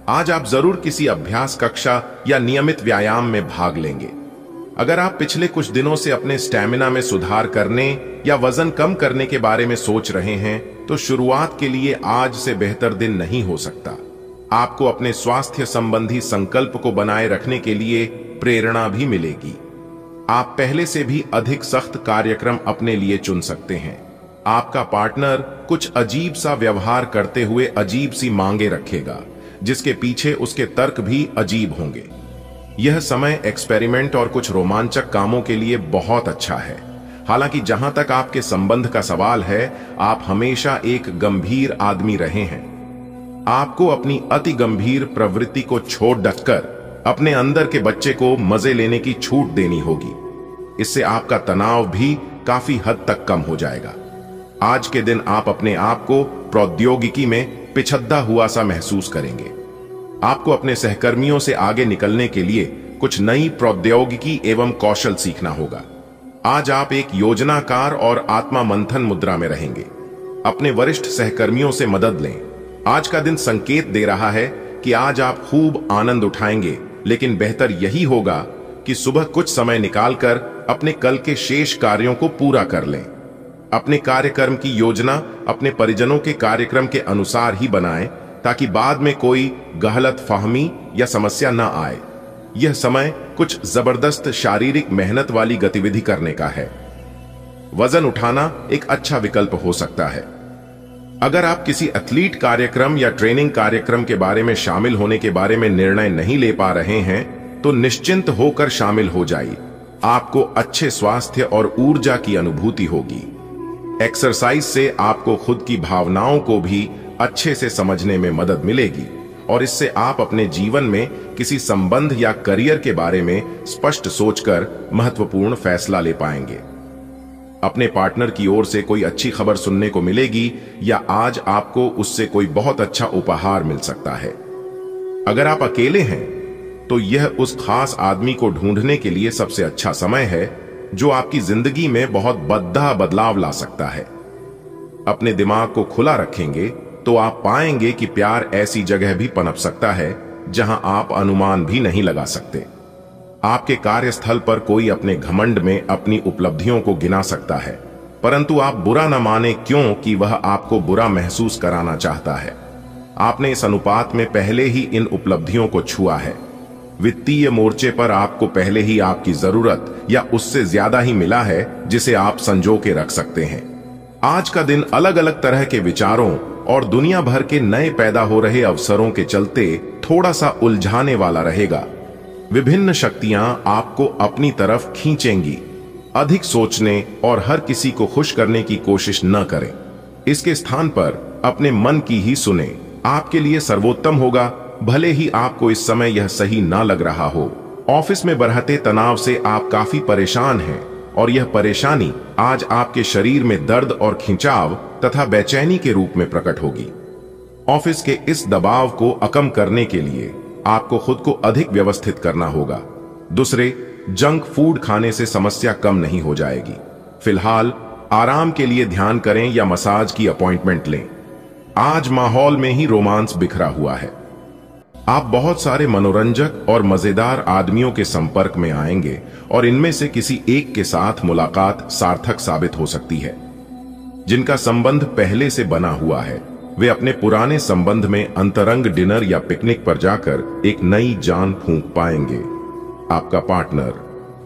आज आप जरूर किसी अभ्यास कक्षा या नियमित व्यायाम में भाग लेंगे। अगर आप पिछले कुछ दिनों से अपने स्टैमिना में सुधार करने या वजन कम करने के बारे में सोच रहे हैं तो शुरुआत के लिए आज से बेहतर दिन नहीं हो सकता। आपको अपने स्वास्थ्य संबंधी संकल्प को बनाए रखने के लिए प्रेरणा भी मिलेगी। आप पहले से भी अधिक सख्त कार्यक्रम अपने लिए चुन सकते हैं। आपका पार्टनर कुछ अजीब सा व्यवहार करते हुए अजीब सी मांगे रखेगा, जिसके पीछे उसके तर्क भी अजीब होंगे। यह समय एक्सपेरिमेंट और कुछ रोमांचक कामों के लिए बहुत अच्छा है। हालांकि जहां तक आपके संबंध का सवाल है, आप हमेशा एक गंभीर आदमी रहे हैं। आपको अपनी अति गंभीर प्रवृत्ति को छोड़ डटकर अपने अंदर के बच्चे को मजे लेने की छूट देनी होगी। इससे आपका तनाव भी काफी हद तक कम हो जाएगा। आज के दिन आप अपने आप को प्रौद्योगिकी में पिछड़ा हुआ सा महसूस करेंगे। आपको अपने सहकर्मियों से आगे निकलने के लिए कुछ नई प्रौद्योगिकी एवं कौशल सीखना होगा। आज आप एक योजनाकार और आत्मा मंथन मुद्रा में रहेंगे। अपने वरिष्ठ सहकर्मियों से मदद लें। आज का दिन संकेत दे रहा है कि आज आप खूब आनंद उठाएंगे, लेकिन बेहतर यही होगा कि सुबह कुछ समय निकालकर अपने कल के शेष कार्यों को पूरा कर लें। अपने कार्यक्रम की योजना अपने परिजनों के कार्यक्रम के अनुसार ही बनाएं, ताकि बाद में कोई गलत फहमी या समस्या न आए। यह समय कुछ जबरदस्त शारीरिक मेहनत वाली गतिविधि करने का है। वजन उठाना एक अच्छा विकल्प हो सकता है। अगर आप किसी एथलीट कार्यक्रम या ट्रेनिंग कार्यक्रम के बारे में शामिल होने के बारे में निर्णय नहीं ले पा रहे हैं, तो निश्चिंत होकर शामिल हो जाइए। आपको अच्छे स्वास्थ्य और ऊर्जा की अनुभूति होगी। एक्सरसाइज से आपको खुद की भावनाओं को भी अच्छे से समझने में मदद मिलेगी और इससे आप अपने जीवन में किसी संबंध या करियर के बारे में स्पष्ट सोचकर महत्वपूर्ण फैसला ले पाएंगे। अपने पार्टनर की ओर से कोई अच्छी खबर सुनने को मिलेगी या आज आपको उससे कोई बहुत अच्छा उपहार मिल सकता है। अगर आप अकेले हैं तो यह उस खास आदमी को ढूंढने के लिए सबसे अच्छा समय है जो आपकी जिंदगी में बहुत बड़ा बदलाव ला सकता है। अपने दिमाग को खुला रखेंगे तो आप पाएंगे कि प्यार ऐसी जगह भी पनप सकता है जहां आप अनुमान भी नहीं लगा सकते। आपके कार्यस्थल पर कोई अपने घमंड में अपनी उपलब्धियों को गिना सकता है, परंतु आप बुरा न माने क्योंकि वह आपको बुरा महसूस कराना चाहता है। आपने इस अनुपात में पहले ही इन उपलब्धियों को छुआ है। वित्तीय मोर्चे पर आपको पहले ही आपकी जरूरत या उससे ज्यादा ही मिला है जिसे आप संजो के रख सकते हैं। आज का दिन अलग अलग तरह के विचारों और दुनिया भर के नए पैदा हो रहे अवसरों के चलते थोड़ा सा उलझाने वाला रहेगा। विभिन्न शक्तियां आपको अपनी तरफ खींचेंगी। अधिक सोचने और हर किसी को खुश करने की कोशिश न करें। इसके स्थान पर अपने मन की ही सुने। आपके लिए सर्वोत्तम होगा, भले ही आपको इस समय यह सही ना लग रहा हो। ऑफिस में बढ़ते तनाव से आप काफी परेशान हैं और यह परेशानी आज आपके शरीर में दर्द और खिंचाव तथा बेचैनी के रूप में प्रकट होगी। ऑफिस के इस दबाव को कम करने के लिए आपको खुद को अधिक व्यवस्थित करना होगा। दूसरे, जंक फूड खाने से समस्या कम नहीं हो जाएगी। फिलहाल आराम के लिए ध्यान करें या मसाज की अपॉइंटमेंट लें। आज माहौल में ही रोमांस बिखरा हुआ है। आप बहुत सारे मनोरंजक और मजेदार आदमियों के संपर्क में आएंगे और इनमें से किसी एक के साथ मुलाकात सार्थक साबित हो सकती है। जिनका संबंध पहले से बना हुआ है वे अपने पुराने संबंध में अंतरंग डिनर या पिकनिक पर जाकर एक नई जान फूंक पाएंगे। आपका पार्टनर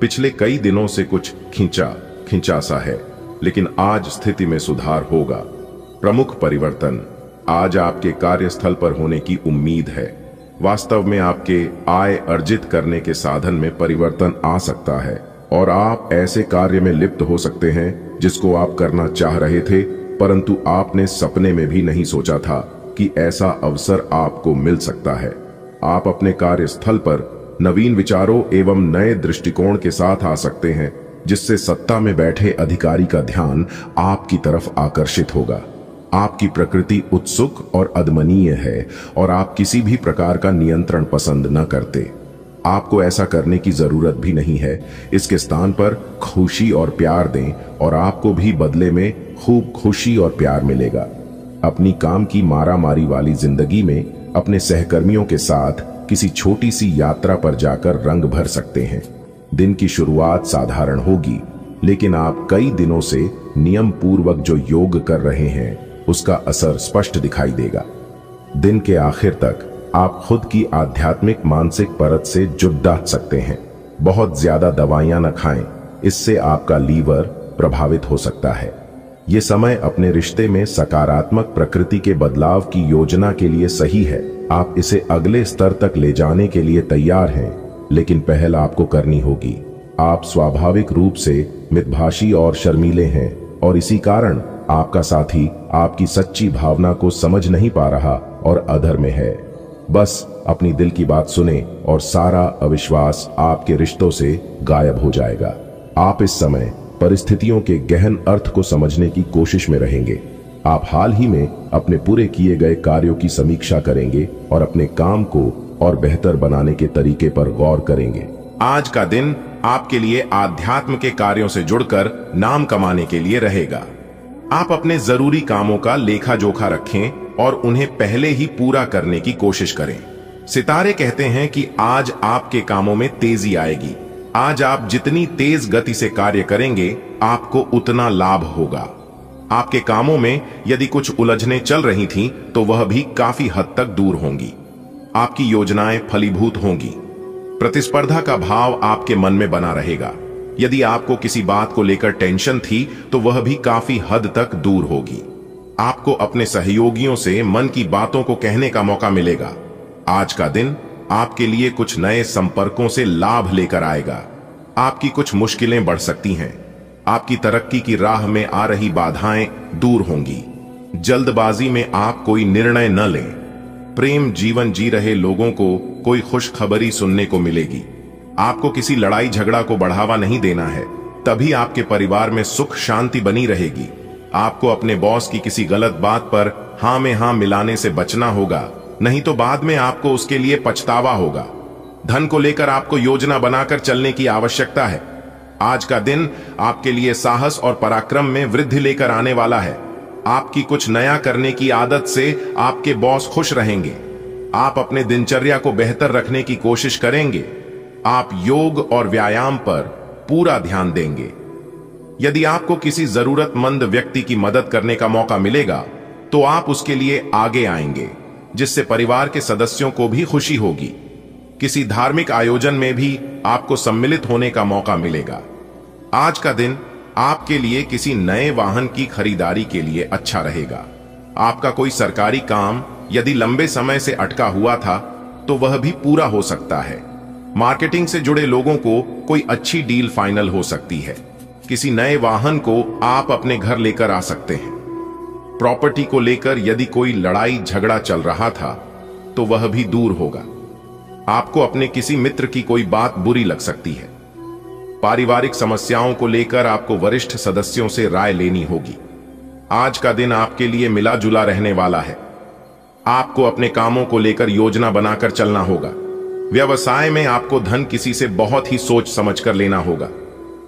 पिछले कई दिनों से कुछ खिंचा सा है, लेकिन आज स्थिति में सुधार होगा। प्रमुख परिवर्तन आज आपके कार्यस्थल पर होने की उम्मीद है। वास्तव में आपके आय अर्जित करने के साधन में परिवर्तन आ सकता है और आप ऐसे कार्य में लिप्त हो सकते हैं जिसको आप करना चाह रहे थे, परंतु आपने सपने में भी नहीं सोचा था कि ऐसा अवसर आपको मिल सकता है। आप अपने कार्यस्थल पर नवीन विचारों एवं नए दृष्टिकोण के साथ आ सकते हैं, जिससे सत्ता में बैठे अधिकारी का ध्यान आपकी तरफ आकर्षित होगा। आपकी प्रकृति उत्सुक और अदमनीय है और आप किसी भी प्रकार का नियंत्रण पसंद न करते। आपको ऐसा करने की जरूरत भी नहीं है। इसके स्थान पर खुशी और प्यार दें और आपको भी बदले में खूब खुशी और प्यार मिलेगा। अपनी काम की मारामारी वाली जिंदगी में अपने सहकर्मियों के साथ किसी छोटी सी यात्रा पर जाकर रंग भर सकते हैं। दिन की शुरुआत साधारण होगी, लेकिन आप कई दिनों से नियम पूर्वक जो योग कर रहे हैं उसका असर स्पष्ट दिखाई देगा। दिन के आखिर तक आप खुद की आध्यात्मिक मानसिक परत से जुड़ सकते हैं। बहुत ज्यादा दवाइयां न खाएं, इससे आपका लीवर प्रभावित हो सकता है। ये समय अपने रिश्ते में सकारात्मक प्रकृति के बदलाव की योजना के लिए सही है। आप इसे अगले स्तर तक ले जाने के लिए तैयार हैं, लेकिन पहल आपको करनी होगी। आप स्वाभाविक रूप से मितभाषी और शर्मीले हैं और इसी कारण आपका साथी आपकी सच्ची भावना को समझ नहीं पा रहा और अधर में है। बस अपनी दिल की बात सुने और सारा अविश्वास आपके रिश्तों से गायब हो जाएगा। आप इस समय परिस्थितियों के गहन अर्थ को समझने की कोशिश में रहेंगे। आप हाल ही में अपने पूरे किए गए कार्यों की समीक्षा करेंगे और अपने काम को और बेहतर बनाने के तरीके पर गौर करेंगे। आज का दिन आपके लिए आध्यात्म के कार्यों से जुड़कर नाम कमाने के लिए रहेगा। आप अपने जरूरी कामों का लेखा जोखा रखें और उन्हें पहले ही पूरा करने की कोशिश करें। सितारे कहते हैं कि आज आपके कामों में तेजी आएगी। आज आप जितनी तेज गति से कार्य करेंगे, आपको उतना लाभ होगा। आपके कामों में यदि कुछ उलझनें चल रही थीं, तो वह भी काफी हद तक दूर होंगी। आपकी योजनाएं फलीभूत होंगी। प्रतिस्पर्धा का भाव आपके मन में बना रहेगा। यदि आपको किसी बात को लेकर टेंशन थी, तो वह भी काफी हद तक दूर होगी। आपको अपने सहयोगियों से मन की बातों को कहने का मौका मिलेगा। आज का दिन आपके लिए कुछ नए संपर्कों से लाभ लेकर आएगा। आपकी कुछ मुश्किलें बढ़ सकती हैं। आपकी तरक्की की राह में आ रही बाधाएं दूर होंगी। जल्दबाजी में आप कोई निर्णय न लें। प्रेम जीवन जी रहे लोगों को कोई खुशखबरी सुनने को मिलेगी। आपको किसी लड़ाई झगड़ा को बढ़ावा नहीं देना है, तभी आपके परिवार में सुख शांति बनी रहेगी। आपको अपने बॉस की किसी गलत बात पर हां में हां मिलाने से बचना होगा, नहीं तो बाद में आपको उसके लिए पछतावा होगा। धन को लेकर आपको योजना बनाकर चलने की आवश्यकता है। आज का दिन आपके लिए साहस और पराक्रम में वृद्धि लेकर आने वाला है। आपकी कुछ नया करने की आदत से आपके बॉस खुश रहेंगे। आप अपने दिनचर्या को बेहतर रखने की कोशिश करेंगे। आप योग और व्यायाम पर पूरा ध्यान देंगे। यदि आपको किसी जरूरतमंद व्यक्ति की मदद करने का मौका मिलेगा, तो आप उसके लिए आगे आएंगे, जिससे परिवार के सदस्यों को भी खुशी होगी। किसी धार्मिक आयोजन में भी आपको सम्मिलित होने का मौका मिलेगा। आज का दिन आपके लिए किसी नए वाहन की खरीदारी के लिए अच्छा रहेगा। आपका कोई सरकारी काम यदि लंबे समय से अटका हुआ था, तो वह भी पूरा हो सकता है। मार्केटिंग से जुड़े लोगों को कोई अच्छी डील फाइनल हो सकती है। किसी नए वाहन को आप अपने घर लेकर आ सकते हैं। प्रॉपर्टी को लेकर यदि कोई लड़ाई झगड़ा चल रहा था, तो वह भी दूर होगा। आपको अपने किसी मित्र की कोई बात बुरी लग सकती है। पारिवारिक समस्याओं को लेकर आपको वरिष्ठ सदस्यों से राय लेनी होगी। आज का दिन आपके लिए मिला जुला रहने वाला है। आपको अपने कामों को लेकर योजना बनाकर चलना होगा। व्यवसाय में आपको धन किसी से बहुत ही सोच समझ कर लेना होगा।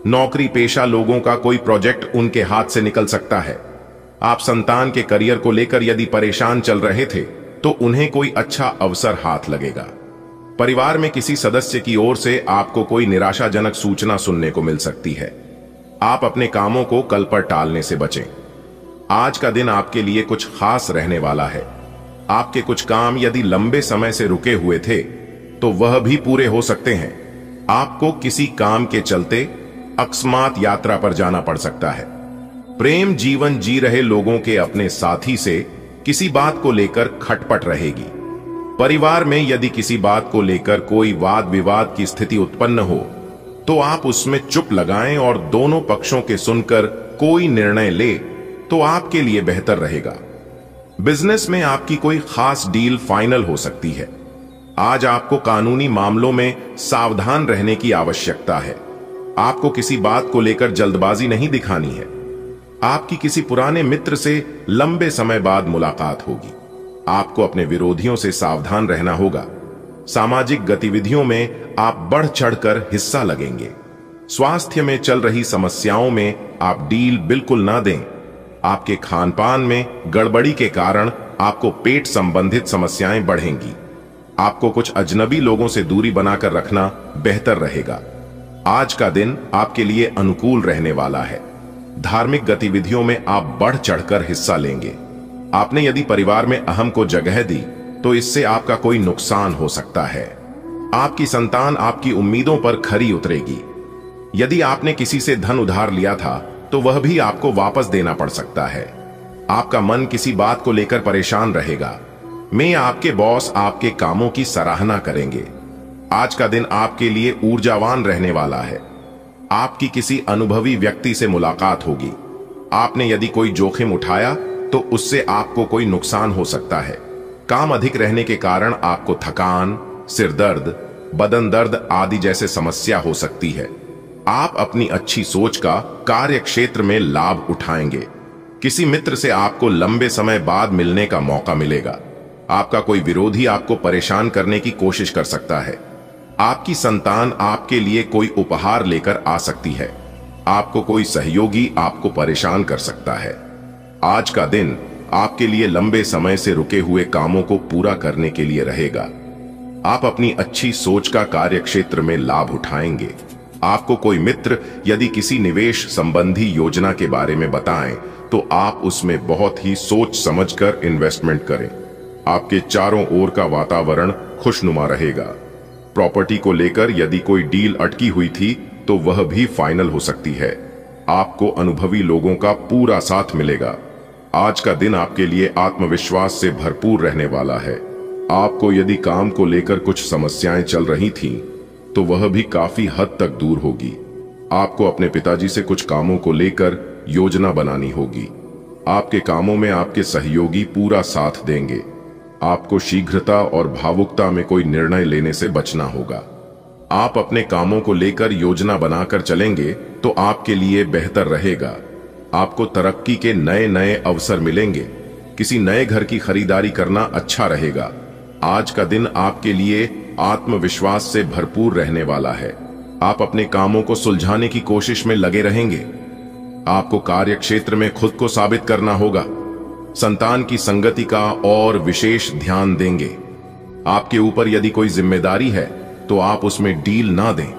नौकरी पेशा लोगों का कोई प्रोजेक्ट उनके हाथ से निकल सकता है। आप संतान के करियर को लेकर यदि परेशान चल रहे थे तो उन्हें कोई अच्छा अवसर हाथ लगेगा। परिवार में किसी सदस्य की ओर से आपको कोई निराशाजनक सूचना सुनने को मिल सकती है। आप अपने कामों को कल पर टालने से बचें। आज का दिन आपके लिए कुछ खास रहने वाला है। आपके कुछ काम यदि लंबे समय से रुके हुए थे तो वह भी पूरे हो सकते हैं। आपको किसी काम के चलते अकस्मात यात्रा पर जाना पड़ सकता है। प्रेम जीवन जी रहे लोगों के अपने साथी से किसी बात को लेकर खटपट रहेगी। परिवार में यदि किसी बात को लेकर कोई वाद विवाद की स्थिति उत्पन्न हो तो आप उसमें चुप लगाएं और दोनों पक्षों के सुनकर कोई निर्णय ले तो आपके लिए बेहतर रहेगा। बिजनेस में आपकी कोई खास डील फाइनल हो सकती है। आज आपको कानूनी मामलों में सावधान रहने की आवश्यकता है। आपको किसी बात को लेकर जल्दबाजी नहीं दिखानी है। आपकी किसी पुराने मित्र से लंबे समय बाद मुलाकात होगी। आपको अपने विरोधियों से सावधान रहना होगा। सामाजिक गतिविधियों में आप बढ़ चढ़कर हिस्सा लगेंगे। स्वास्थ्य में चल रही समस्याओं में आप डील बिल्कुल ना दें। आपके खान पान में गड़बड़ी के कारण आपको पेट संबंधित समस्याएं बढ़ेंगी। आपको कुछ अजनबी लोगों से दूरी बनाकर रखना बेहतर रहेगा। आज का दिन आपके लिए अनुकूल रहने वाला है। धार्मिक गतिविधियों में आप बढ़ चढ़कर हिस्सा लेंगे। आपने यदि परिवार में अहम को जगह दी तो इससे आपका कोई नुकसान हो सकता है। आपकी संतान आपकी उम्मीदों पर खरी उतरेगी। यदि आपने किसी से धन उधार लिया था तो वह भी आपको वापस देना पड़ सकता है। आपका मन किसी बात को लेकर परेशान रहेगा। मैं आपके बॉस आपके कामों की सराहना करेंगे। आज का दिन आपके लिए ऊर्जावान रहने वाला है। आपकी किसी अनुभवी व्यक्ति से मुलाकात होगी। आपने यदि कोई जोखिम उठाया तो उससे आपको कोई नुकसान हो सकता है। काम अधिक रहने के कारण आपको थकान, सिर दर्द, बदन दर्द आदि जैसे समस्या हो सकती है। आप अपनी अच्छी सोच का कार्य क्षेत्र में लाभ उठाएंगे। किसी मित्र से आपको लंबे समय बाद मिलने का मौका मिलेगा। आपका कोई विरोधी आपको परेशान करने की कोशिश कर सकता है। आपकी संतान आपके लिए कोई उपहार लेकर आ सकती है। आपको कोई सहयोगी आपको परेशान कर सकता है। आज का दिन आपके लिए लंबे समय से रुके हुए कामों को पूरा करने के लिए रहेगा। आप अपनी अच्छी सोच का कार्यक्षेत्र में लाभ उठाएंगे। आपको कोई मित्र यदि किसी निवेश संबंधी योजना के बारे में बताएं तो आप उसमें बहुत ही सोच समझकर इन्वेस्टमेंट करें। आपके चारों ओर का वातावरण खुशनुमा रहेगा। प्रॉपर्टी को लेकर यदि कोई डील अटकी हुई थी तो वह भी फाइनल हो सकती है। आपको अनुभवी लोगों का पूरा साथ मिलेगा। आज का दिन आपके लिए आत्मविश्वास से भरपूर रहने वाला है। आपको यदि काम को लेकर कुछ समस्याएं चल रही थीं, तो वह भी काफी हद तक दूर होगी। आपको अपने पिताजी से कुछ कामों को लेकर योजना बनानी होगी। आपके कामों में आपके सहयोगी पूरा साथ देंगे। आपको शीघ्रता और भावुकता में कोई निर्णय लेने से बचना होगा। आप अपने कामों को लेकर योजना बनाकर चलेंगे तो आपके लिए बेहतर रहेगा। आपको तरक्की के नए नए अवसर मिलेंगे। किसी नए घर की खरीदारी करना अच्छा रहेगा। आज का दिन आपके लिए आत्मविश्वास से भरपूर रहने वाला है। आप अपने कामों को सुलझाने की कोशिश में लगे रहेंगे। आपको कार्य क्षेत्र में खुद को साबित करना होगा। संतान की संगति का और विशेष ध्यान देंगे। आपके ऊपर यदि कोई जिम्मेदारी है तो आप उसमें डील ना दें।